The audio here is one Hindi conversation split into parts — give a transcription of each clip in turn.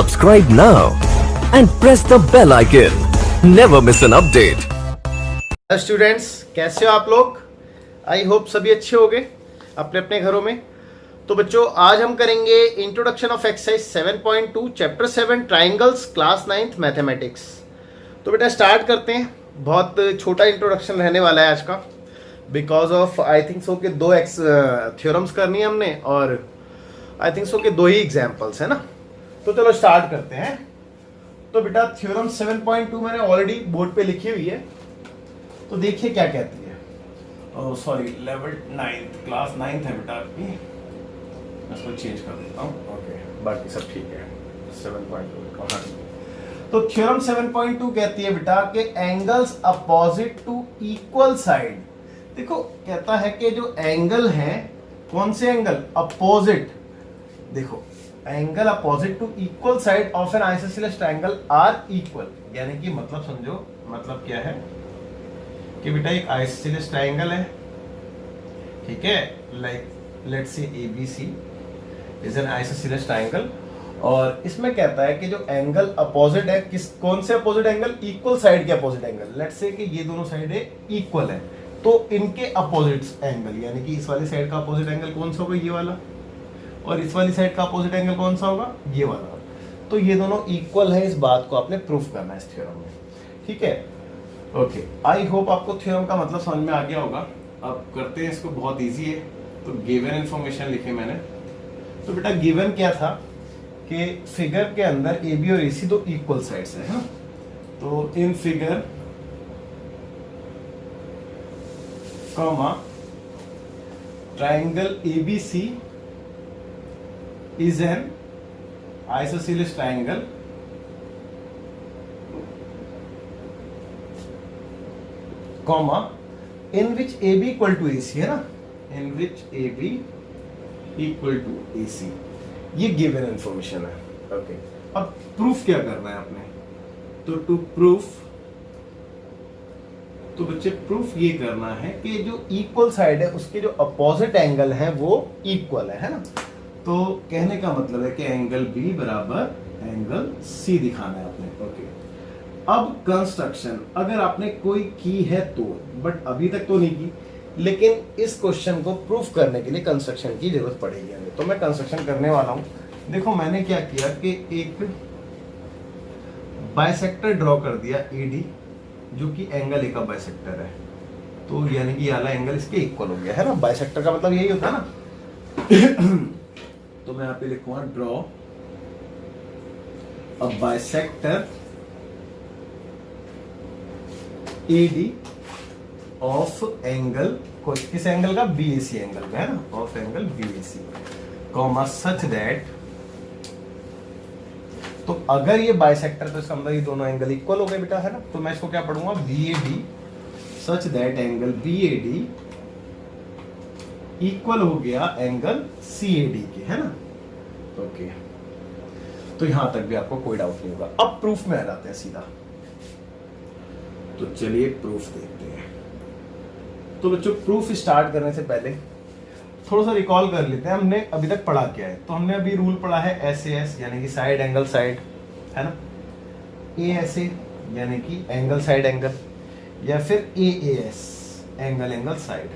Subscribe now and press the bell icon. Never miss an update. Students, कैसे हो आप लोग? आई होप सभी अच्छे हो गए अपने अपने घरों में। तो बच्चों, आज हम करेंगे introduction of exercise 7.2 chapter 7 triangles class 9th mathematics. तो बेटा स्टार्ट करते हैं। बहुत छोटा इंट्रोडक्शन रहने वाला है आज का, because of I think so के दो थ्योरम्स करनी है हमने, और आई थिंक सो के दो ही एग्जाम्पल्स है ना। तो चलो स्टार्ट करते हैं। तो बेटा थ्योरम 7.2 मैंने ऑलरेडी बोर्ड पे लिखी हुई है, तो देखिए क्या कहती है। Sorry, level 9th class 9th है बेटा आपकी। मैं इसको चेंज कर देता हूँ। ओके, बाकी सब ठीक है। 7.2 हाँ। तो थ्योरम 7.2 कहती है बेटा कि angles opposite to equal side. देखो कहता है कि जो एंगल है, कौन से एंगल? अपोजिट। देखो, angle opposite to equal side of an isosceles triangle are equal. यानी कि मतलब समझो, मतलब क्या है कि बेटा एक आइसोसेलेस ट्रायंगल है, ठीक है, like let's say ABC is an isosceles triangle, और इसमें कहता है कि जो एंगल अपोजिट है, कौन से अपोजिट एंगल? इक्वल साइड के अपोजिट एंगल। लेट्स से कि ये दोनों साइड इक्वल है, तो इनके अपोजिट एंगल, यानी कि इस वाली साइड का अपोजिट एंगल कौन सा होगा? ये वाला। और इस वाली साइड का अपोजिट एंगल कौन सा होगा? ये वाला। तो ये दोनों इक्वल है, इस बात को आपने प्रूफ करना है इस थ्योरम में, ठीक है। ओके, आई होप आपको थ्योरम का मतलब समझ में आ गया होगा। अब करते हैं इसको, बहुत इजी है। तो गिवन इंफॉर्मेशन लिखे मैंने। तो बेटा गिवन क्या था कि फिगर के अंदर AB और AC दो इक्वल साइड्स है ना। तो in figure comma triangle ABC is an isosceles triangle comma in which AB equal to AC है ना, in which AB equal to AC। ये गिवन इंफॉर्मेशन है। ओके, अब प्रूफ क्या करना है आपने? तो टू प्रूफ, तो बच्चे प्रूफ ये करना है कि जो इक्वल साइड है उसके जो अपोजिट एंगल है वो इक्वल है ना। तो कहने का मतलब है कि एंगल B बराबर एंगल C दिखाना है आपने। ओके, अब कंस्ट्रक्शन अगर आपने कोई की है तो, बट अभी तक तो नहीं की, लेकिन इस क्वेश्चन को प्रूफ करने के लिए कंस्ट्रक्शन की जरूरत पड़ेगी हमें। तो मैं कंस्ट्रक्शन करने वाला हूं। देखो मैंने क्या किया कि एक बाइसेक्टर ड्रॉ कर दिया AD, जो कि एंगल A का बाइसेक्टर है। तो यानी कि ये वाला एंगल इसके इक्वल हो गया है ना। बाइसेक्टर का मतलब यही होता है ना। तो मैं यहाँ पे लिखूंगा draw a bisector AD of angle, किस एंगल का? BAC एंगल का है ना, of angle BAC, comma such that. तो अगर ये बाइसेक्टर, तो इसका मतलब ये दोनों एंगल इक्वल हो गए बेटा, है ना। तो मैं इसको क्या पढ़ूंगा? BAD such that angle BAD equal हो गया एंगल CAD के, है ना। ओके, तो यहां तक भी आपको कोई डाउट नहीं होगा। अब प्रूफ में आ जाते हैं सीधा। तो चलिए प्रूफ देखते हैं। तो बच्चों, प्रूफ स्टार्ट करने से पहले थोड़ा सा रिकॉल कर लेते हैं हमने अभी तक पढ़ा क्या है। तो हमने अभी रूल पढ़ा है SAS, यानी कि साइड एंगल साइड, है ना। ASA यानी कि एंगल साइड एंगल, या फिर AAS एंगल एंगल साइड।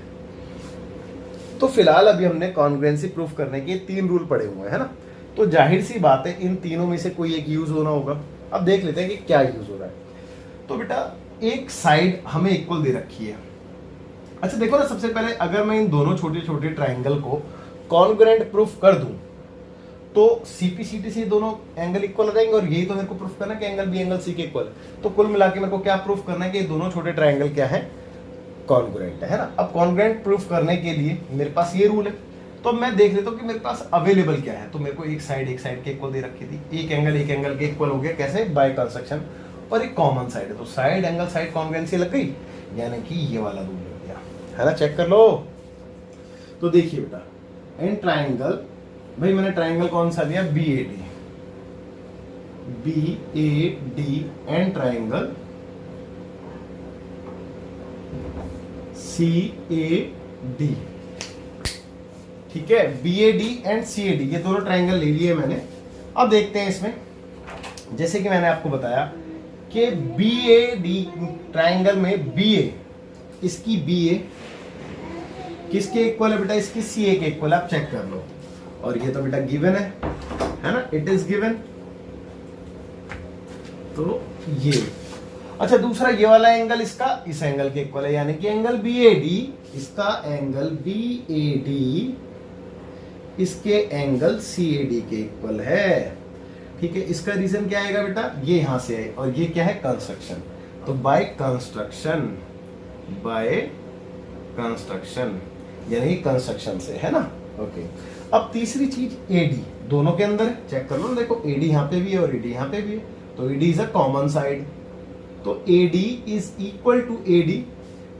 तो फिलहाल अभी हमने कॉन्ग्रुएंसी प्रूफ करने के 3 रूल पढ़े हुए हैं ना। तो जाहिर सी बात है इन तीनों में से कोई एक यूज होना होगा। अब देख लेते हैं कि क्या यूज हो रहा है। तो बेटा एक साइड हमें इक्वल दे रखी है। अच्छा देखो ना, सबसे पहले अगर मैं इन दोनों छोटे छोटे ट्राइंगल को कॉन्ग्रुएंट प्रूफ कर दूं, तो CP/CT से दोनों एंगल इक्वल हो जाएंगे, और यही तो मेरे को प्रूफ करना है कि एंगल B एंगल C के इक्वल। तो कुल मिला के मेरे को क्या प्रूफ करना है कि ये दोनों छोटे ट्राइंगल क्या है? कॉन्ग्रुएंट है ना। अब कॉन्ग्रुएंट प्रूफ करने के लिए मेरे पास ये रूल है। तो मैं देख लेता हूँ कि मेरे पास अवेलेबल क्या है। तो मेरे को एक साइड के इक्वल दे रखी थी, एक एंगल के इक्वल हो गया, कैसे? By construction. और एक कॉमन साइड है, तो साइड एंगल साइड कॉन्ग्रुएंसी लग गई, यानी कि ये वाला रूल लग गया, है ना। चेक कर लो। तो देखिए बेटा, इन ट्राइंगल, भाई मैंने ट्राइंगल कौन सा दिया? BAD एंड ट्राइंगल CAD, ठीक है। BAD एंड CAD ये दोनों ट्राइंगल ले लिए मैंने। अब देखते हैं इसमें जैसे कि मैंने आपको बताया कि बी ए डी ट्राइंगल में बी ए, इसकी बी ए किसके इक्वल है बेटा, इसकी सी ए के इक्वल, आप चेक कर लो। और ये तो बेटा गिवन है ना, इट इज गिवन। तो ये अच्छा, दूसरा ये वाला एंगल इसका इस एंगल के इक्वल है, यानी कि एंगल बी ए डी, इसका एंगल बी ए डी इसके एंगल सी ए डी के इक्वल है। ठीक है, इसका रीजन क्या आएगा बेटा, ये यहां से है, और ये क्या है, कंस्ट्रक्शन। तो बाय कंस्ट्रक्शन यानी कंस्ट्रक्शन से, है ना। ओके, अब तीसरी चीज एडी, दोनों के अंदर चेक कर लो, देखो एडी यहाँ पे भी है और एडी यहाँ पे भी है, तो AD is a common side, तो AD is equal to AD.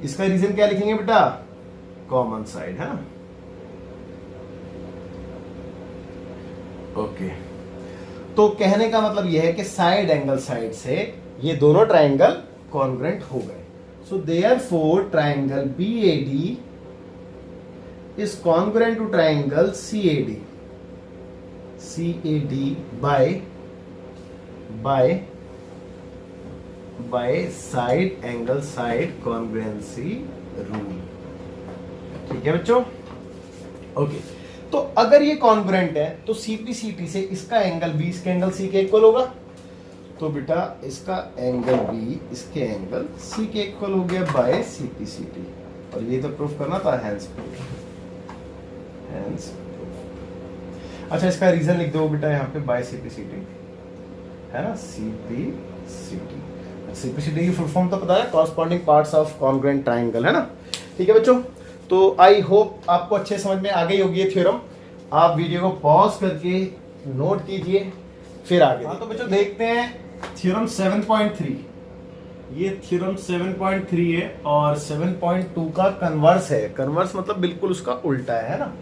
इसका रीजन क्या लिखेंगे बेटा, कॉमन साइड, है ना। ओके, तो कहने का मतलब यह है कि साइड एंगल साइड से ये दोनों ट्राइंगल कॉन्ग्रुएंट हो गए। So therefore triangle BAD is congruent to triangle CAD by side angle side congruency rule. ठीक है बच्चों। ओके, तो अगर ये कॉन्ग्रुएंट है तो सीपी से इसका एंगल बी इसके एंगल सी के इक्वल होगा, तो बेटा इसका एंगल बी इसके एंगल सी के इक्वल हो गया बाय सीपी। और ये तो प्रूफ करना था, हैंस प्रूफ। अच्छा, इसका रीजन लिख दो बेटा यहाँ पे, बाय सीपी है ना, सीपी की फुल फॉर्म तो पता है, corresponding parts of congruent triangle, है ना। ठीक है बच्चों, तो आई होप आपको अच्छे समझ में आ गई होगी ये थ्योरम। आप वीडियो को पॉज करके नोट कीजिए, फिर आगे। हाँ, तो बच्चों देखते हैं थ्योरम 7.3। ये थ्योरम 7.3 है और 7.2 का कन्वर्स है। कन्वर्स मतलब बिल्कुल उसका उल्टा है ना।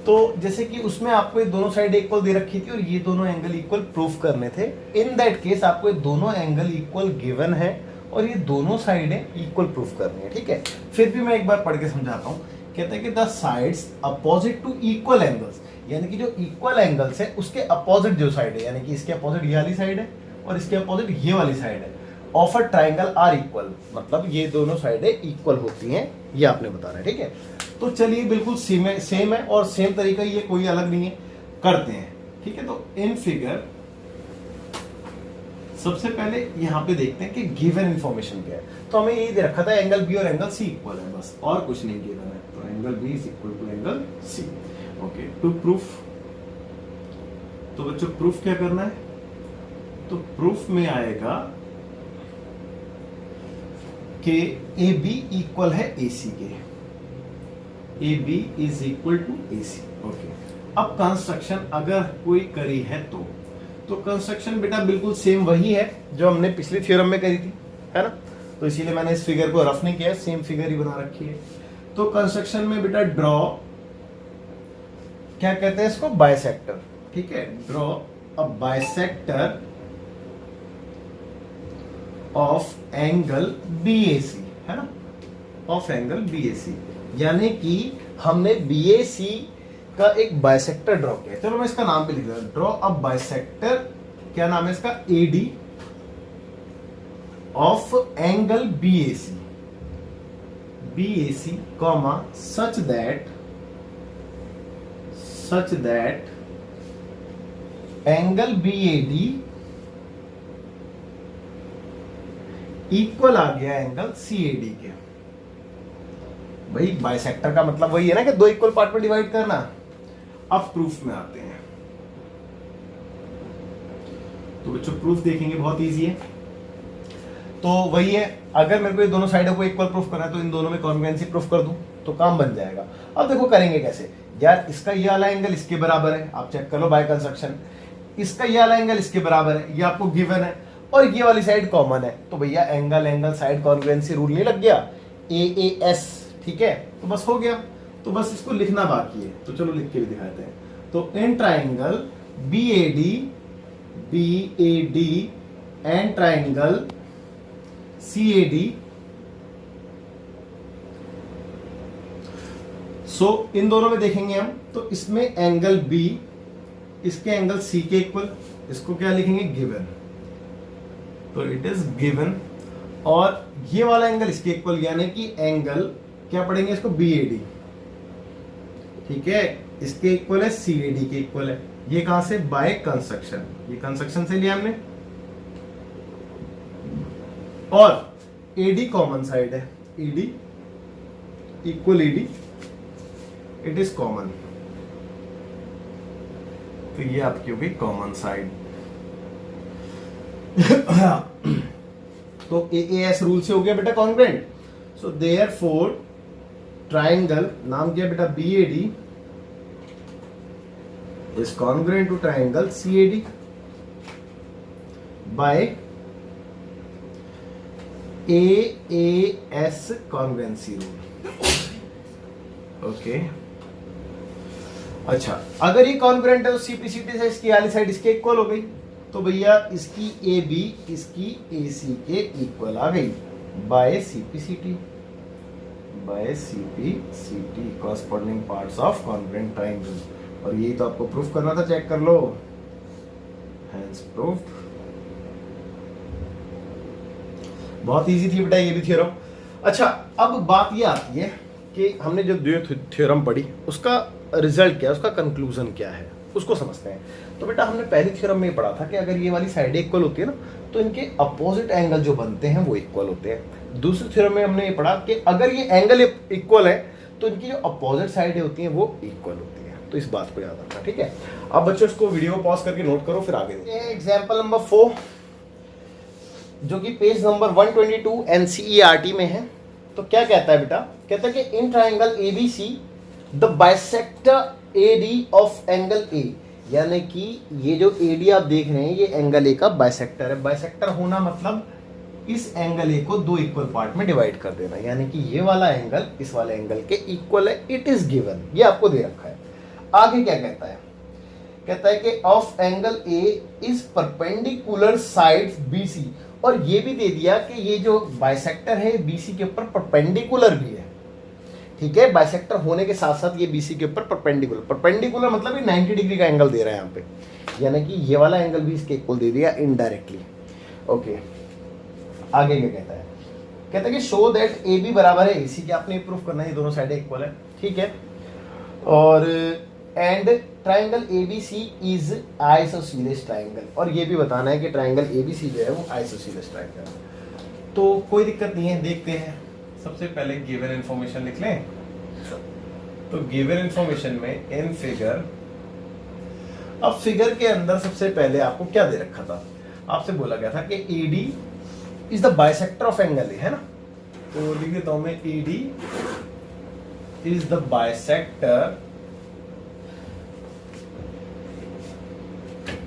तो जैसे कि उसमें आपको ये दोनों साइड इक्वल दे रखी थी और ये दोनों एंगल इक्वल प्रूफ करने थे। इन दैट केस आपको ये दोनों एंगल इक्वल गिवन है और ये दोनों साइडें इक्वल प्रूफ करनी है। ठीक है, फिर भी मैं एक बार पढ़ के समझाता हूँ। कहते हैं कि the sides opposite to equal angles, यानी कि जो इक्वल एंगल्स है उसके अपोजिट जो साइड है, यानी कि इसके अपोजिट ये वाली साइड है और इसके अपोजिट ये वाली साइड है, of a triangle are equal, मतलब ये दोनों साइडें इक्वल होती हैं, ये आपने बताना है। ठीक है, तो चलिए बिल्कुल सेम है और सेम तरीका, ये कोई अलग नहीं है, करते हैं। ठीक है, तो इन फिगर सबसे पहले यहाँ पे देखते हैं कि गिवन इंफॉर्मेशन क्या है। तो हमें यही दे रखा था, एंगल बी और एंगल सी इक्वल है, बस और कुछ नहीं गिवन है। तो angle B is equal to angle C. Okay, to proof, तो बच्चों प्रूफ क्या करना है, तो प्रूफ में आएगा कि ए बी इक्वल है ए सी के, A B is equal to A C. Okay, अब कंस्ट्रक्शन अगर कोई करी है तो कंस्ट्रक्शन बेटा बिल्कुल सेम वही है जो हमने पिछली थ्योरम में करी थी, है ना। तो इसीलिए मैंने इस फिगर को रफ नहीं किया, सेम फिगर ही बना रखी है। तो कंस्ट्रक्शन में बेटा ड्रॉ, क्या कहते हैं इसको, बाइसेक्टर। ठीक है, draw a bisector of angle BAC, है ना, ऑफ एंगल बीएसी, यानी कि हमने बीएसी का एक बाइसेक्टर ड्रॉ किया। चलो मैं इसका नाम भी लिख रहा हूं, ड्रॉ अ बाइसेक्टर, क्या नाम है इसका, AD of angle BAC comma such that angle BAD equal आ गया एंगल सीएडी के। भाई बाइसेक्टर का मतलब वही है ना कि दो इक्वल पार्ट में डिवाइड करना। अब प्रूफ में आते हैं, तो बच्चों प्रूफ देखेंगे, बहुत इजी है। तो वही है, अगर मेरे को ये दोनों साइडों को इक्वल प्रूफ करना है तो इन दोनों में कॉन्ग्रुएंसी प्रूफ कर दूं तो काम बन जाएगा। अब देखो करेंगे कैसे यार, इसका ये वाला एंगल इसके बराबर है, आप चेक कर लो बाय कंस्ट्रक्शन। इसका ये वाला एंगल इसके बराबर है, ये आपको गिवन है, और ये वाली साइड कॉमन है, तो भैया एंगल साइड कॉन्ग्रुएंसी रूल नहीं लग गया, AAS। ठीक है, तो बस हो गया, तो बस इसको लिखना बाकी है, तो चलो लिख के भी दिखाते हैं। तो in triangle BAD and triangle CAD, सो इन दोनों में देखेंगे हम, तो इसमें एंगल B इसके एंगल C के इक्वल, इसको क्या लिखेंगे, गिवन। तो इट इज गिवन, और ये वाला एंगल इसके इक्वल, यानी कि एंगल क्या पढ़ेंगे इसको, BAD, ठीक है, इसके इक्वल है, CAD के इक्वल है। ये कहां से, बाय कंस्ट्रक्शन, ये कंस्ट्रक्शन से लिया हमने, और AD कॉमन साइड है, AD equal AD, it is common, तो ये आपकी होगी कॉमन साइड। तो AAS रूल से हो गया बेटा कॉन्ग्रुएंट। सो देयरफॉर ट्राइंगल, नाम क्या बेटा, BAD is congruent to triangle CAD by AAS congruency rule. Okay, अच्छा, अगर ये कॉन्ग्रुएंट है तो CPCT से इसकी वाली साइड इसके इक्वल हो गई, तो भैया इसकी AB इसकी AC के इक्वल आ गई by CPCT, by CPCT corresponding parts of congruent triangle. और ये तो आपको प्रूफ करना था, चेक कर लो, हैंस प्रूफ। बहुत इजी थी बेटा ये भी थ्योरम। अच्छा, अब बात ये आती है कि हमने जो दो थ्योरम पढ़ी उसका रिजल्ट क्या है, उसका कंक्लूजन क्या है, उसको समझते हैं। तो बेटा हमने पहली थ्योरम में पढ़ा था कि अगर ये वाली साइड इक्वल होती है ना, तो इनके अपोजिट एंगल जो बनते हैं वो इक्वल होते हैं। दूसरी थ्योरम में हमने ये पढ़ा कि अगर ये एंगल इक्वल है तो इनकी जो अपोजिट साइडें होती हैं वो इक्वल होती है। तो इस बात को याद रखना, ठीक है। अब बच्चों इसको वीडियो पॉज करके नोट करो, फिर आगे एग्जाम्पल नंबर 4 जो कि पेज नंबर 122 NCERT में है। तो क्या कहता है बेटा, कहता है कि in triangle ABC the bisector AD of angle A, यानी कि ये जो AD आप देख रहे हैं ये एंगल A का बाइसेक्टर है। बाइसेक्टर होना मतलब इस एंगल A को दो इक्वल पार्ट में डिवाइड कर देना, यानी कि ये वाला एंगल इस वाले एंगल के इक्वल है, इट इज गिवन, ये आपको दे रखा है। आगे क्या कहता है, कहता है कि of angle A is perpendicular sides BC, और ये भी दे दिया कि ये जो बाइसेक्टर है BC के ऊपर परपेंडिकुलर भी है, ठीक है। बाइसेक्टर होने के साथ साथ ये BC के ऊपर परपेंडिकुलर मतलब ये 90 डिग्री का एंगल दे रहा है यहाँ पे, यानी कि ये वाला एंगल भी इसके इक्वल दे दिया इनडायरेक्टली। ओके, आगे क्या कहता है, कहता है कि शो दैट AB बराबर है AC के, आपने प्रूफ करना है ये दोनों साइडें इक्वल है, ठीक है। और and triangle ABC is isosceles triangle, और ये भी बताना है कि ट्राइंगल ABC जो है वो आइसोसेलेस ट्राइंगल है। तो कोई दिक्कत नहीं है, देखते हैं। सबसे पहले गिवन इंफॉर्मेशन लिख लें। तो गिवन इंफॉर्मेशन में इन फिगर, अब फिगर के अंदर सबसे पहले आपको क्या दे रखा था, आपसे बोला गया था कि AD is the bisector of angle A, है ना। तो लिख देता हूं मैं, AD is the bisector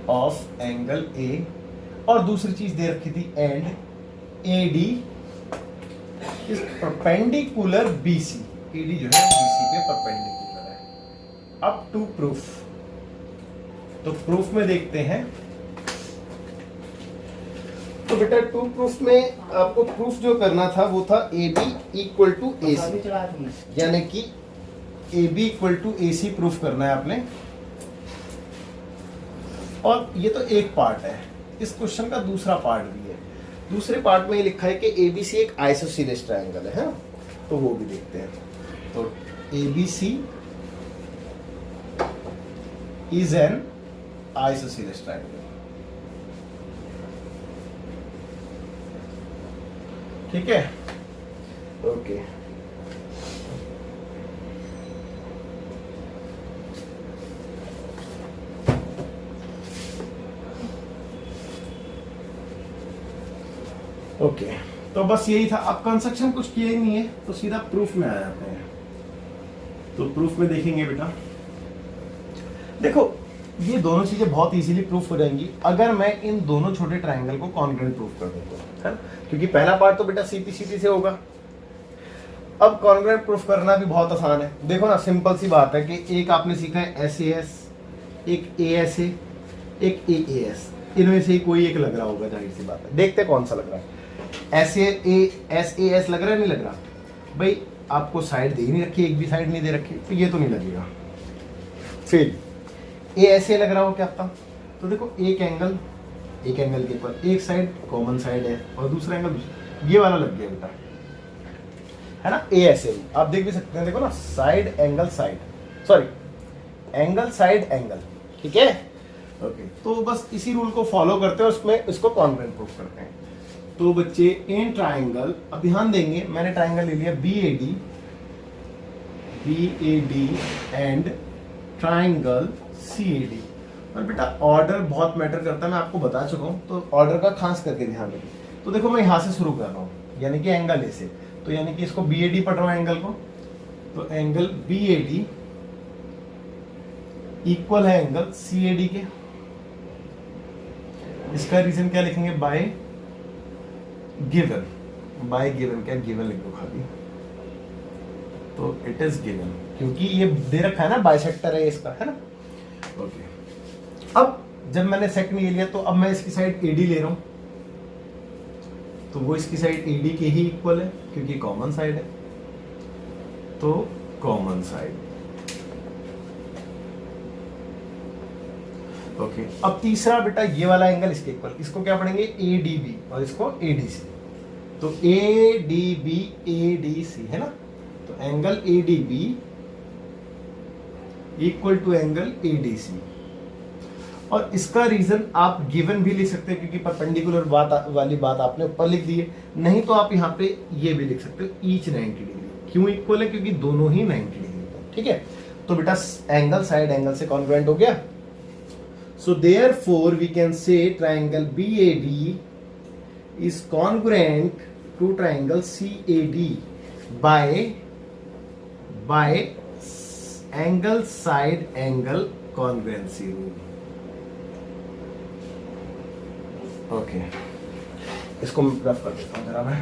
of angle A, और दूसरी चीज दे रखी थी and AD is perpendicular BC, AD जो है BC पे परपेंडिकुलर है। अब टू प्रूफ, तो प्रूफ में देखते हैं। तो बेटा टू प्रूफ में आपको प्रूफ जो करना था वो था AB इक्वल टू AC, यानी कि AB equal to AC proof करना है आपने। और ये तो एक पार्ट है, इस क्वेश्चन का दूसरा पार्ट भी है। दूसरे पार्ट में ये लिखा है कि ABC एक आइसोसेलेस ट्रायंगल है, तो वो भी देखते हैं। तो ABC is an isosceles triangle, ठीक है। ओके, ओके, तो बस यही था। अब कंस्ट्रक्शन कुछ किया ही नहीं है, तो सीधा प्रूफ में आ जाते हैं। तो प्रूफ में देखेंगे बेटा, देखो ये दोनों चीजें बहुत इजीली प्रूफ हो जाएंगी अगर मैं इन दोनों छोटे ट्रायंगल को कॉन्ग्रुएंट प्रूफ कर दूंगा, है ना। क्योंकि पहला पार्ट तो बेटा CPCT से होगा। अब कॉन्ग्रुएंट प्रूफ करना भी बहुत आसान है। देखो ना, सिंपल सी बात है कि एक आपने सीखा है SAS, एक ASA, एक AAS, इनमें से कोई एक लग रहा होगा, जाहिर सी बात है। देखते कौन सा लग रहा है। SAS लग रहा है, नहीं लग रहा भाई, आपको साइड दे ही नहीं रखी, एक भी साइड नहीं दे रखी, तो ये तो नहीं लगेगा। फिर ASA लग रहा हो क्या आपका, तो देखो एक एंगल एक एंगल के ऊपर एक साइड कॉमन साइड है और दूसरा एंगल ये वाला लग गया बेटा, है ना। ए ऐसे ही आप देख भी सकते हैं, देखो ना, side angle side, sorry angle side angle, ठीक है। ओके, तो बस इसी रूल को फॉलो करते हैं, उसमें इसको कॉन्ग्रुएंट प्रूफ करते हैं। तो बच्चे इन ट्राइंगल, अब ध्यान देंगे, मैंने ट्राइंगल ले लिया B A D and triangle C A D. और बेटा ऑर्डर बहुत मैटर करता है, मैं आपको बता चुका हूँ, तो ऑर्डर का खास करके ध्यान रखिए। तो देखो मैं यहाँ से शुरू कर रहा हूँ, यानी कि एंगल ए से, तो यानी कि इसको बी ए डी पढ़ रहा हूँ एंगल को, तो angle B A D equal है एंगल सी ए डी के। इसका रीजन क्या लिखेंगे, बाय गिवन, बाय गिवन, क्या गिवन लिख दो खाली, तो इट इज गिवन, क्योंकि ये दे रखा है ना, बाइसेक्टर है इसका, है ना। ओके, अब जब मैंने सेकंड ये लिया, तो अब मैं इसकी साइड एडी ले रहा हूं, तो वो इसकी साइड एडी के ही इक्वल है, क्योंकि कॉमन साइड है, तो कॉमन साइड। ओके, अब तीसरा बेटा ये वाला एंगल इसके इक्वल, इसको क्या पढ़ेंगे, ए डी बी, और इसको ए डी सी, तो A D B A D C, है ना। तो angle A D B equal to angle A D C, और इसका रीजन आप गिवन भी लिख सकते हैं, क्योंकि परपेंडिकुलर वाली बात आपने ऊपर लिख दी है, नहीं तो आप यहाँ पे ये भी लिख सकते हो, ईच 90 डिग्री। क्यों इक्वल है, क्योंकि दोनों ही 90 डिग्री, ठीक है। तो बेटा एंगल साइड एंगल से कॉन्ग्रुएंट हो गया। So therefore we can say triangle BAD is congruent to triangle CAD by angle side angle congruency rule. Okay, इसको रफ कर देता हूँ जरा, मैं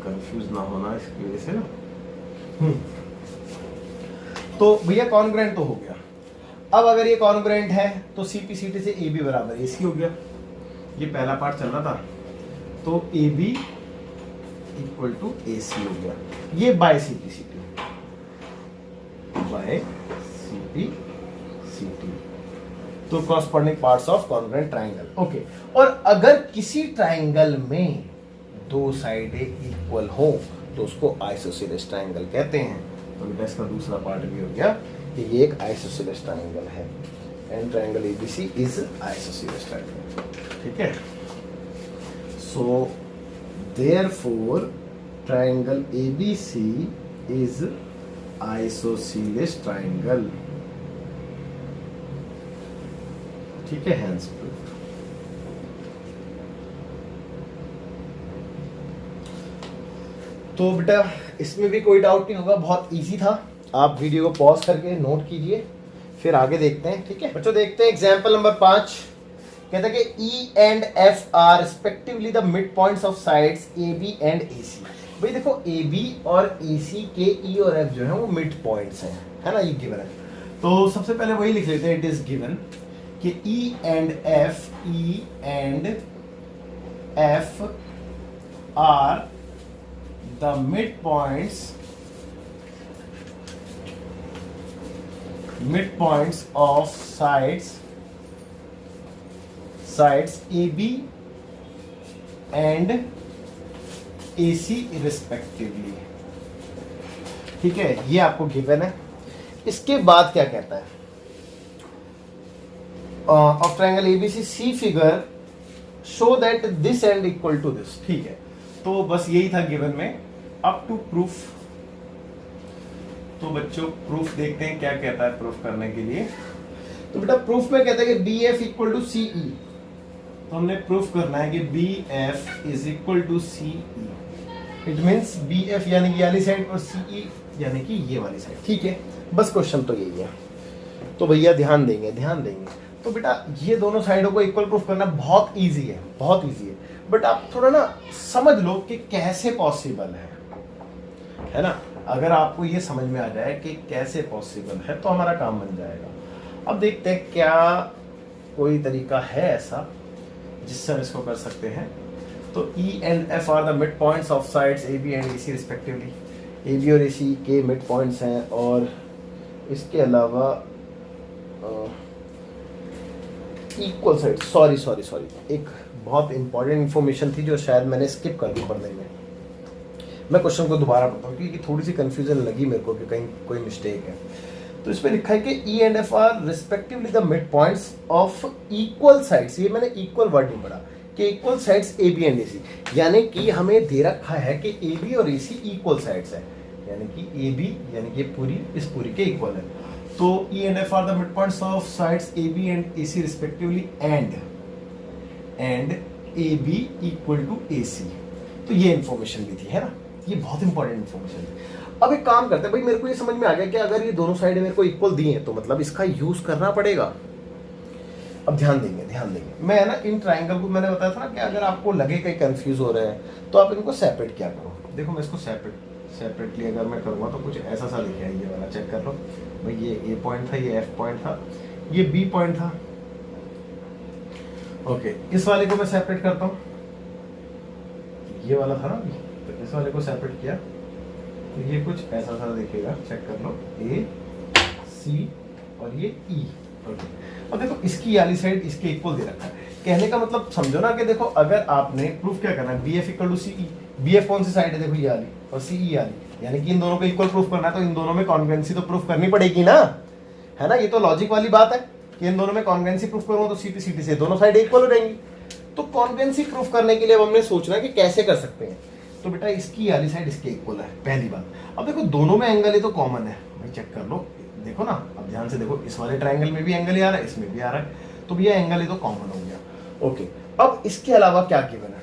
कंफ्यूज ना होना इसकी वजह से ना। तो भैया कॉन्ग्रुएंट तो हो गया। अब अगर ये कॉन्ग्रुएंट है तो CPCT से AB बराबर AC हो गया, ये पहला पार्ट चल रहा था, तो AB इक्वल टू AC हो गया, ये बाय CPCT, तो corresponding parts of congruent triangle. Okay, और अगर किसी ट्राइंगल में दो साइडें इक्वल हो तो उसको आइसोसेलेस ट्राइंगल कहते हैं। तो बेटा इसका दूसरा पार्ट भी हो गया कि ये एक आइसोसेलेस ट्राइंगल है, and triangle ABC is isosceles triangle, ठीक है। सो therefore triangle ABC is isosceles triangle, ठीक है, हैंस प्रूव्ड। तो बेटा इसमें भी कोई डाउट नहीं होगा, बहुत इजी था। आप वीडियो को पॉज करके नोट कीजिए, फिर आगे देखते हैं, ठीक है बच्चों। देखते हैं एग्जांपल नंबर 5, कहता है कि E and F are respectively the mid points of sides AB and AC। भाई देखो AB और AC के E और F जो है वो मिड पॉइंट्स हैं, है ना, ये गिवन है। तो सबसे पहले वही लिख लेते हैं, इट इज गिवन कि E and F are the mid points of sides AB and AC respectively, ठीक है, ये आपको गिवन है। इसके बाद क्या कहता है, of triangle ABC see figure show that this and equal to this, ठीक है। तो बस यही था गिवन में। अप टू प्रूफ, तो बच्चों प्रूफ देखते हैं क्या कहता है प्रूफ करने के लिए। तो बेटा प्रूफ में कहता है कि BF इक्वल टू CE, तो हमने प्रूफ करना है कि BF is equal to CE। It means BF यानी कि ये वाली साइड और CE यानी कि ये वाली साइड, ठीक है। बस क्वेश्चन तो यही है। तो भैया ध्यान देंगे। तो बेटा ये दोनों साइडों को इक्वल प्रूफ करना बहुत इजी है, बहुत इजी है, बट आप थोड़ा ना समझ लो कि कैसे पॉसिबल है ना। अगर आपको ये समझ में आ जाए कि कैसे पॉसिबल है तो हमारा काम बन जाएगा। अब देखते हैं क्या कोई तरीका है ऐसा जिससे हम इसको कर सकते हैं। तो E and F are the mid points of sides AB and AC respectively. AB और AC के मिड पॉइंट्स हैं, और इसके अलावा इक्वल साइड, सॉरी, एक बहुत इंपॉर्टेंट इन्फॉर्मेशन थी जो शायद मैंने स्किप कर दी पढ़ने में। मैं क्वेश्चन को दोबारा पढ़ता हूँ क्योंकि थोड़ी सी कंफ्यूजन लगी मेरे को कि कहीं कोई मिस्टेक है। तो इसमें लिखा है कि E and F are respectively the mid points of equal sides. ये मैंने इक्वल वर्ड नहीं पढ़ा कि equal sides A B and A C, यानी कि हमें दे रखा है कि ए बी और ए सी इक्वल साइड्स है, यानी कि ए बी यानी कि पूरी इस पूरी के इक्वल है। तो E and F are the mid points of sides A B and A C respectively and A B equal to A C. तो ये इंफॉर्मेशन भी थी, है ना, ये बहुत इंपॉर्टेंट इन्फॉर्मेशन है। अब एक काम करते हैं भाई, मेरे को ये समझ में आ गया कि अगर ये दोनों साइड मेरे को इक्वल दी हैं तो मतलब इसका यूज करना पड़ेगा। अब ध्यान देंगे मैं, है ना, इन ट्राइंगल को मैंने बताया था ना कि अगर आपको लगे कहीं कंफ्यूज हो रहे हैं तो आप इनको सेपरेट क्या करो। देखो मैं इसको सेपरेटली अगर मैं करूँगा तो कुछ ऐसा सा लिखा है, ये वाला चेक कर लो भाई, ये ए पॉइंट था, ये एफ पॉइंट था, ये बी पॉइंट था। ओके, इस वाले को मैं सेपरेट करता हूँ, ये वाला था ना, तो इस वाले को सेपरेट किया तो ये कुछ ऐसा सा दिखेगा, चेक कर लो, ए सी और ये ई। ओके, और देखो इसकी वाली साइड इसके इक्वल दे रखा है। कहने का मतलब समझो ना कि देखो अगर आपने प्रूफ क्या करना है, B F equal to C E. B F कौन सी साइड है, देखो ये वाली, और सी ई वाली, यानी कि इन दोनों को इक्वल प्रूफ करना है तो इन दोनों में कॉन्ग्रुएंसी तो प्रूफ करनी पड़ेगी ना, है ना। ये तो लॉजिक वाली बात है कि इन दोनों में कॉन्ग्रुएंसी प्रूफ करूंगा तो सी टी से दोनों साइड इक्वल हो जाएंगी। तो कॉन्ग्रुएंसी प्रूफ करने के लिए अब हमने सोचना है कि कैसे कर सकते हैं। तो बेटा इसकी वाली साइड इसके इक्वल है, पहली बात। अब देखो दोनों में एंगल ही तो कॉमन है भाई, चेक कर लो, देखो ना, अब ध्यान से देखो, इस वाले ट्रायंगल में भी एंगल ही आ रहा है, इसमें भी आ रहा है, तो भैया एंगल ही तो कॉमन हो गया। ओके, अब इसके अलावा क्या गिवन है,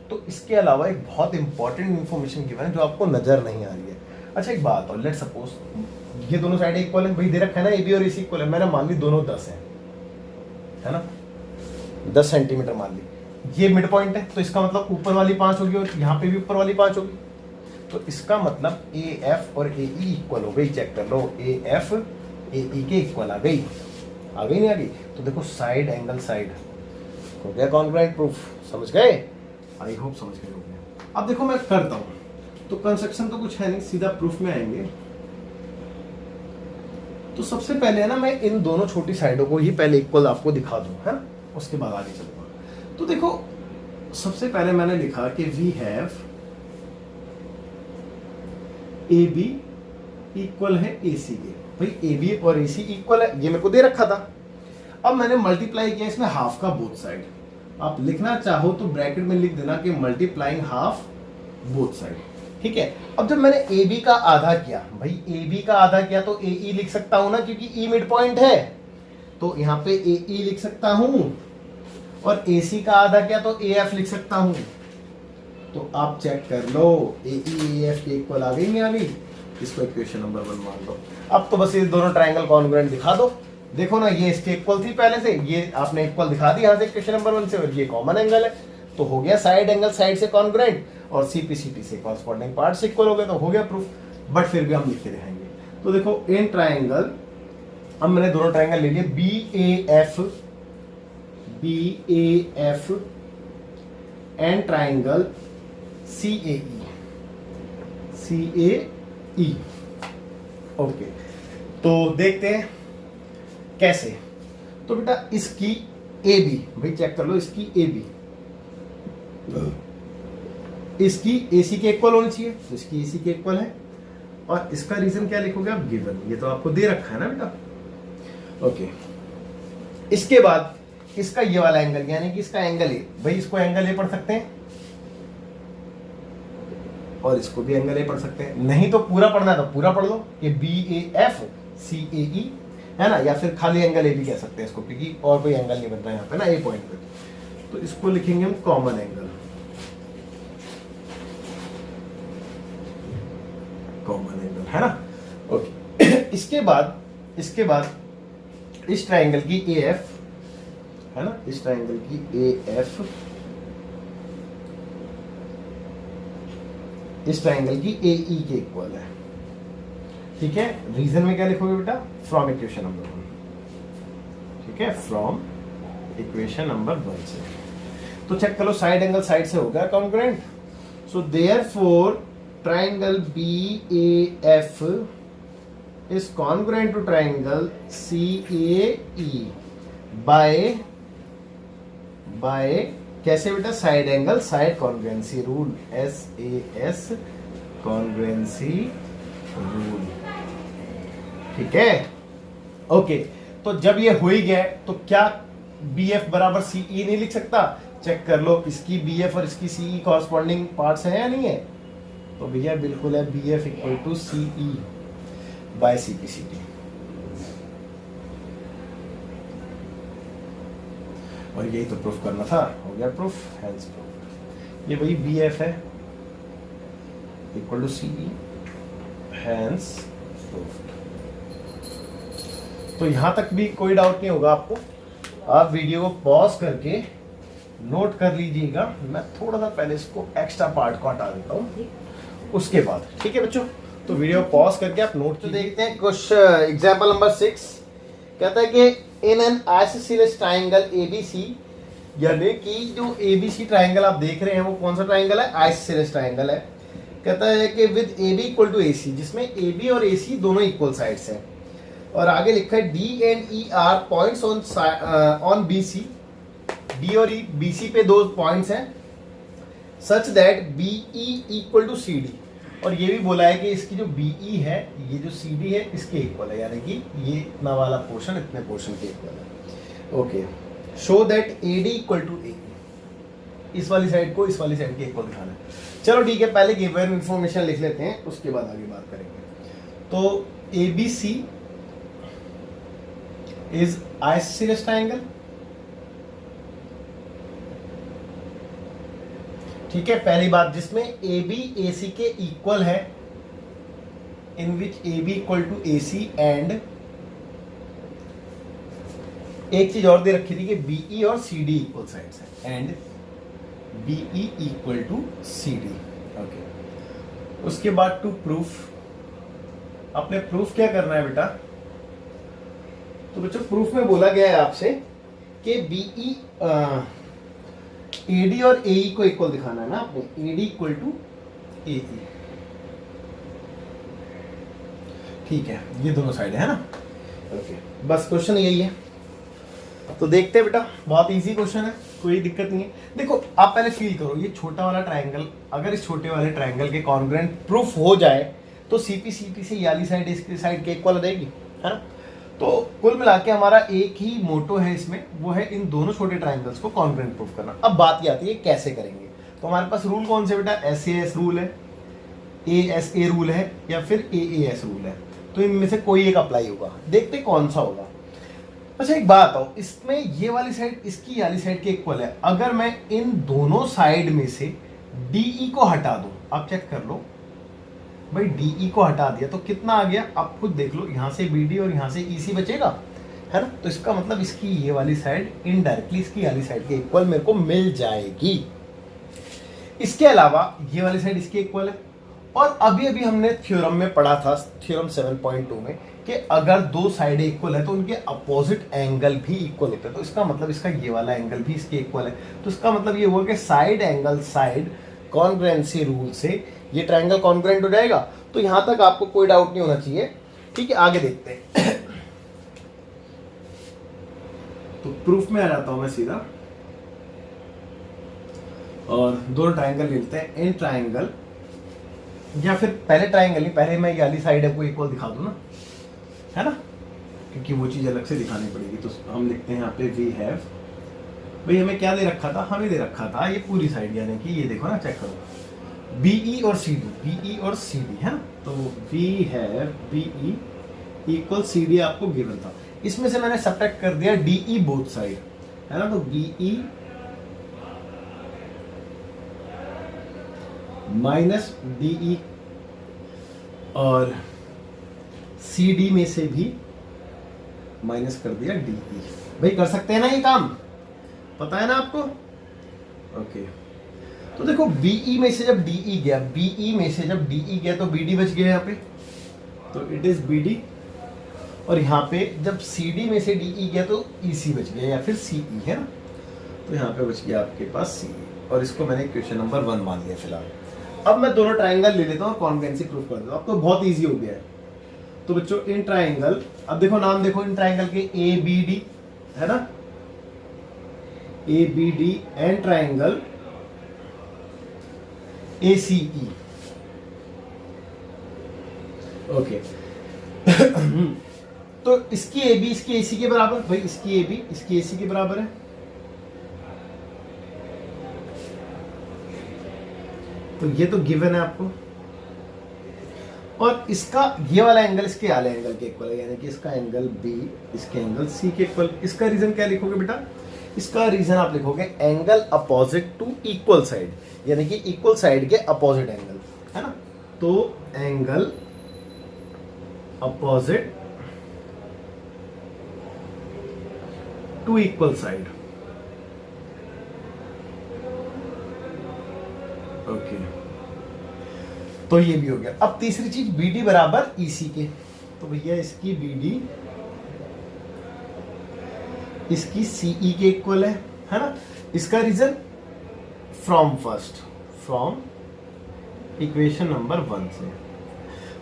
तो इसके अलावा एक बहुत इंपॉर्टेंट इंफॉर्मेशन गिवन है जो आपको नजर नहीं आ रही है। अच्छा एक बात और, लेट सपोज ये दोनों साइड इक्वल है भाई, दे रखा है ना ए बी और ए सी इक्वल है, मैंने मान ली दोनों 10 है ना, 10 सेंटीमीटर मान ली, ये मिड पॉइंट है तो इसका मतलब ऊपर वाली 5 होगी और यहाँ पे भी ऊपर वाली 5 होगी, तो इसका मतलब ए एफ और ए ई इक्वल हो गई। चेक कर लो, ए एफ ए ई के इक्वल आ गई नहीं आ गई। तो देखो साइड एंगल साइड हो गया कॉन्ग्रुएंट प्रूफ, समझ गए, आई होप समझ गए होंगे। अब देखो मैं करता हूँ, तो कंस्ट्रक्शन तो कुछ है नहीं, सीधा प्रूफ में आएंगे। तो सबसे पहले है ना, मैं इन दोनों छोटी साइडों को ही पहले इक्वल आपको दिखा दूं, है ना, उसके बाद आगे चलूंगा। तो देखो सबसे पहले मैंने लिखा कि we have A B equal है ए सी के, भाई ए बी और ए सी इक्वल है, ये मेरे को दे रखा था। अब मैंने मल्टीप्लाई किया इसमें हाफ का बोथ साइड, आप लिखना चाहो तो ब्रैकेट में लिख देना कि मल्टीप्लाइंग हाफ बोथ साइड, ठीक है। अब जब मैंने ए बी का आधा किया, भाई ए बी का आधा किया तो ए ई लिख सकता हूं ना, क्योंकि ई मिड पॉइंट है, तो यहां पे ए ई लिख सकता हूं, और ए सी का आधा किया तो ए एफ लिख सकता हूं। तो आप चेक कर लो, ए ई ए एफ के इक्वल आ गई नहीं आ गई, इसको इक्वेशन नंबर 1 मान लो। अब तो बस ये दोनों ट्रायंगल कॉन्ग्रुएंट दिखा दो, देखो ना, ये इसके इक्वल थी पहले से, ये आपने इक्वल दिखा दी यहाँ से इक्वेशन नंबर 1 से, और ये कॉमन एंगल है, तो हो गया साइड एंगल साइड से कॉन्ग्रुएंट, और सीपीसीटी से कॉरस्पॉन्डिंग पार्ट से इक्वल हो गया, तो हो गया प्रूफ। बट फिर भी हम लिख के दिखाएंगे। तो देखो इन ट्रायंगल, अब मैंने दोनों ट्रायंगल ले लिए, B A F and triangle C A E. Okay, तो देखते हैं कैसे। तो बेटा इसकी ए बी, भाई चेक कर लो, इसकी ए बी इसकी ए सी के इक्वल होनी चाहिए, तो इसकी ए सी के इक्वल है, और इसका रीजन क्या लिखोगे आप, गिवन, ये तो आपको दे रखा है ना बेटा। ओके, इसके बाद इसका ये वाला एंगल, यानी कि इसका एंगल ए, भाई इसको एंगल ए पढ़ सकते हैं और इसको भी एंगल ए पढ़ सकते हैं, नहीं तो पूरा पढ़ना है तो पूरा पढ़ लो कि B A F C A ई, है ना, या फिर खाली एंगल ए भी कह सकते हैं इसको, क्योंकि और कोई एंगल नहीं बनता यहाँ पे ना ए पॉइंट पे। तो इसको लिखेंगे हम कॉमन एंगल, है ना। ओके, इसके बाद इस ट्रायंगल की ए एफ, है ना, इस ट्रायंगल की ए एफ, इस ट्रायंगल की ए ई के इक्वल है, ठीक है। रीजन में क्या लिखोगे बेटा, फ्रॉम इक्वेशन नंबर 1, ठीक है, फ्रॉम इक्वेशन नंबर 1 से। तो चेक करो, साइड एंगल साइड से हो गया congruent, so therefore triangle B A F is congruent to triangle CAE, by कैसे बेटा, side angle side congruency rule, SAS congruency rule. ठीक है, ओके। तो जब ये हो ही गया तो क्या BF बराबर CE नहीं लिख सकता? चेक कर लो, इसकी BF और इसकी CE कॉरस्पॉन्डिंग पार्ट्स हैं या नहीं है? तो भैया बिल्कुल है, BF equal to CE by CPCT। और यही तो प्रूफ करना था, हो गया प्रूफ, हेंस प्रूफ। ये वही BF है equal to CE, hence proof. तो यहां तक भी कोई डाउट नहीं होगा आपको। आप वीडियो को पॉज करके नोट कर लीजिएगा। मैं थोड़ा सा पहले इसको एक्स्ट्रा पार्ट को हटा देता हूं, उसके बाद। ठीक है बच्चों, तो वीडियो पॉज करके आप नोट। तो देखते हैं क्वेश्चन एग्जांपल नंबर 6 कहता है कि in an isosceles triangle ABC, यानी कि जो ABC ट्रायंगल आप देख रहे हैं वो कौन सा ट्रायंगल है? आइसोसेलेस ट्रायंगल है। कहता है कि with AB equal to AC, जिसमें AB और AC दोनों इक्वल साइड्स हैं। और आगे लिखा है D and E are points on BC, D और E BC पे दो पॉइंट्स हैं, such that BE equal to CD। और ये भी बोला है कि इसकी जो BE है, ये जो CD है, इसके इक्वल है, यानी कि ये इतना वाला पोर्शन इतने पोर्शन के इक्वल है। Okay, show that AD equal to AE, इस वाली साइड को इस वाली साइड के इक्वल दिखाना है। चलो ठीक है, पहले गिवन इंफॉर्मेशन लिख लेते हैं, उसके बाद आगे बात करेंगे। तो ABC इज आइसोसेलेस ट्रायंगल। ठीक है, पहली बात, जिसमें AB AC के इक्वल है, in which AB equal to AC, and एक चीज और दे रखी थी कि BE और CD इक्वल साइड्स हैं, and BE equal to CD। Okay, उसके बाद टू प्रूफ, अपने प्रूफ क्या करना है बेटा? तो बच्चों प्रूफ में बोला गया है आपसे कि BE AD और AE को इक्वल दिखाना है ना आपको, AD इक्वल टू AE। ठीक है, ये दोनों साइड है ना। ओके, बस क्वेश्चन यही है। तो देखते हैं बेटा, बहुत इजी क्वेश्चन है, कोई दिक्कत नहीं है। देखो आप पहले फील करो, ये छोटा वाला ट्रायंगल, अगर इस छोटे वाले ट्रायंगल के कॉन्ग्रुएंट प्रूफ हो जाए तो CP से ये वाली साइड इसकी साइड के इक्वल रहेगी, है ना। तो कुल मिला के हमारा एक ही मोटो है इसमें, वो है इन दोनों छोटे ट्रायंगल्स को कॉन्ग्रुएंट प्रूफ करना। अब बात ये आती है कैसे करेंगे। तो हमारे पास रूल कौन से बेटा? SAS रूल है, ASA रूल है, या फिर AAS रूल है। तो इनमें से कोई एक अप्लाई होगा, देखते कौन सा होगा। अच्छा एक बात हो, इसमें ये वाली साइड इसकी वाली साइड के इक्वल है। अगर मैं इन दोनों साइड में से DE को हटा दूं, आप चेक कर लो भाई, DE को हटा दिया तो कितना आ गया? आप खुद देख लो, यहाँ से BD और यहाँ से EC बचेगा, है ना। तो इसका मतलब इसकी ये वाली साइड इनडायरेक्टली इसकी वाली साइड के इक्वल मेरे को मिल जाएगी। इसके अलावा ये वाली साइड इसके इक्वल है। और अभी अभी हमने थ्योरम में पढ़ा था, थ्योरम 7.2 में, कि अगर दो साइडें इक्वल है तो उनके अपोजिट एंगल भी इक्वल होते हैं। तो इसका मतलब इसका ये वाला एंगल भी इसके इक्वल है। तो इसका मतलब ये हुआ कि side angle side congruency rule से ये ट्रायंगल कॉन्ग्रुएंट हो जाएगा। तो यहां तक आपको कोई डाउट नहीं होना चाहिए। ठीक है, आगे देखते हैं। तो प्रूफ में आ जाता हूं मैं सीधा, और दो ट्रायंगल लेते हैं। इन ट्रायंगल, या फिर पहले ट्रायंगल नहीं, पहले मैं ये वाली साइड आपको इक्वल दिखा दूं ना, है ना, क्योंकि वो चीज अलग से दिखानी पड़ेगी। तो हम लिखते हैं यहाँ पे वी हैव, भाई हमें क्या दे रखा था? हमें दे रखा था ये पूरी साइड, यानी कि ये देखो ना, चेक करो, BE और CD, है ना। तो we have BE equal CD आपको गिवन था। इसमें से मैंने सब्ट्रैक्ट कर दिया DE बोथ साइड, है ना। तो BE माइनस DE, और CD में से भी माइनस कर दिया DE। भाई कर सकते हैं ना ये काम, पता है ना आपको। ओके, तो देखो BE में से जब DE गया, BE में से जब DE गया तो BD बच गया यहाँ पे, तो इट इज BD। और यहाँ पे जब CD में से DE गया तो EC बच गया, या फिर CE, है ना। तो यहाँ पे बच गया आपके पास CE, और इसको मैंने क्वेश्चन नंबर 1 मान लिया फिलहाल। अब मैं दोनों ट्रायंगल ले लेता हूँ और कॉन्ग्रुएंसी प्रूफ कर देता हूँ। अब तो बहुत ईजी हो गया है। तो बच्चों इन ट्रायंगल, अब देखो नाम देखो इन ट्रायंगल के ABD, है ना। ABD and triangle ACE. Okay तो इसकी AB इसकी AC के बराबर, भाई इसकी AB इसकी AC के बराबर है, तो ये तो गिवन है आपको। और इसका ये वाला एंगल इसके वाले एंगल के इक्वल है, यानी कि इसका एंगल B इसके एंगल C के इक्वल। इसका रीजन क्या लिखोगे बेटा? इसका रीजन आप लिखोगे angle opposite to equal side, यानी कि इक्वल साइड के अपोजिट एंगल, है ना। तो angle opposite to equal side, okay. तो ये भी हो गया। अब तीसरी चीज BD बराबर EC के, तो भैया इसकी BD इसकी CE के इक्वल है ना। इसका रीजन फ्रॉम इक्वेशन नंबर 1 से।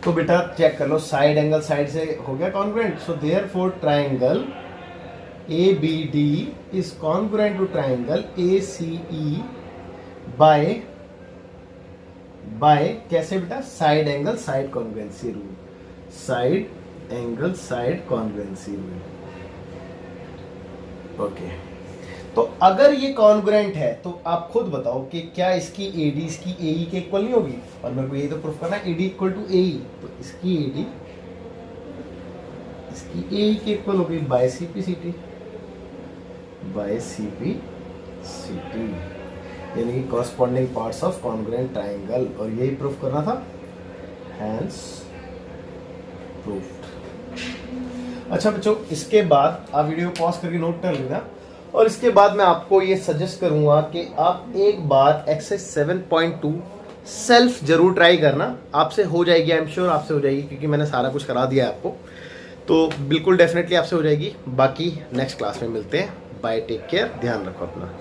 तो बेटा चेक कर लो, साइड एंगल साइड से हो गया congruent, so therefore triangle ABD is congruent to triangle ACE by कैसे बेटा? Side angle side congruency rule, side angle side congruency rule, okay. तो अगर ये कॉन्ग्रुएंट है तो आप खुद बताओ कि क्या इसकी AD इसकी AE के इक्वल नहीं होगी? और मेरे को ये तो प्रूफ करना है AD इक्वल टू AE, तो इसकी AD इसकी AE के इक्वल होगी बाय CP/CT, यानी कि corresponding parts of congruent triangle, और यही प्रूफ करना था, हैंस प्रूफ्ड। अच्छा बच्चों, इसके बाद आप वीडियो पॉज करके नोट कर लेना, और इसके बाद मैं आपको ये सजेस्ट करूंगा कि आप एक बार एक्सरसाइज 7.2 सेल्फ जरूर ट्राई करना, आपसे हो जाएगी, आई एम श्योर आपसे हो जाएगी, क्योंकि मैंने सारा कुछ करा दिया है आपको, तो बिल्कुल डेफिनेटली आपसे हो जाएगी। बाकी नेक्स्ट क्लास में मिलते हैं, बाय, टेक केयर, ध्यान रखो अपना।